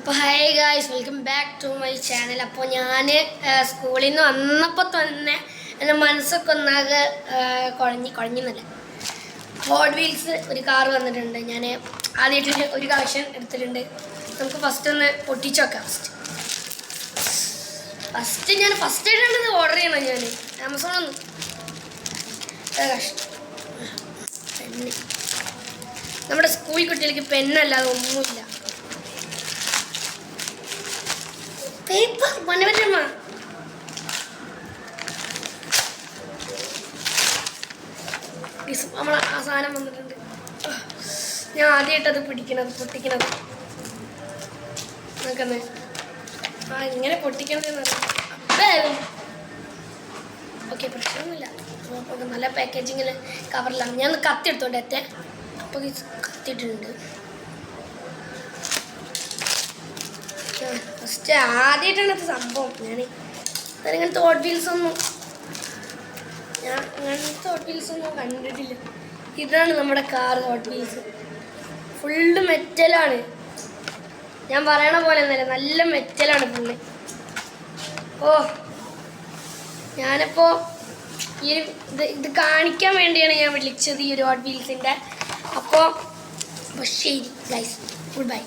അപ്പോൾ hi guys, welcome back to my channel. അപ്പോൾ ഞാൻ സ്കൂളിൽ നിന്ന് വന്നപ്പോൾ തന്നെ എൻ്റെ മനസ്സൊക്കെ ഒന്നാകെ കുഴഞ്ഞെന്നല്ല. ഹോട്ട് വീൽസ് ഒരു കാർ വന്നിട്ടുണ്ട്. ഞാൻ ആദ്യമായിട്ട് ഒരു കളക്ഷൻ എടുത്തിട്ടുണ്ട്. നമുക്ക് ഫസ്റ്റ് ഒന്ന് പൊട്ടിച്ച് വെക്കാം. ഫസ്റ്റ് ആയിട്ടാണ് ഓർഡർ ചെയ്യണം. ഞാൻ ആമസോണൊന്നും കഷ്ടം. പെണ്ണ് നമ്മുടെ സ്കൂൾ കുട്ടികൾക്ക് പെണ്ണല്ലാതെ ഒന്നുമില്ല. പേപ്പർ മനോരമ. നമ്മൾ ആ സാധനം വന്നിട്ടുണ്ട്. ഞാൻ ആദ്യമായിട്ടത് പൊട്ടിക്കണത് നോക്കുന്നേ. ഇങ്ങനെ പൊട്ടിക്കണതെന്ന് അറിയാം. ഓക്കെ, പ്രശ്നമൊന്നുമില്ല. നല്ല പാക്കേജിങ്ങിൽ കവറിലാണ്. ഞാൻ കത്തി എടുത്തോണ്ട് എത്തേ. അപ്പോൾ കത്തിയിട്ടുണ്ട്. ഫസ്റ്റ് ആദ്യമായിട്ടാണ് ഇത് സംഭവം. ഞാനിങ്ങനത്തെ ഹോട്ട് വീൽസൊന്നും കണ്ടിട്ടില്ല. ഇതാണ് നമ്മുടെ കാർ ഹോട്ട് വീൽസ്. ഫുള്ള് മെറ്റലാണ്. ഞാൻ പറയണ പോലെ ഒന്നല്ല, നല്ല മെറ്റലാണ് ഫുള്ള്. ഞാനിപ്പോൾ ഇത് കാണിക്കാൻ വേണ്ടിയാണ് ഞാൻ വിളിച്ചത്, ഈ ഒരു ഹോട്ട് വീൽസിൻ്റെ. അപ്പോൾ ശരി ഗൈസ്, ഗുഡ് ബൈ.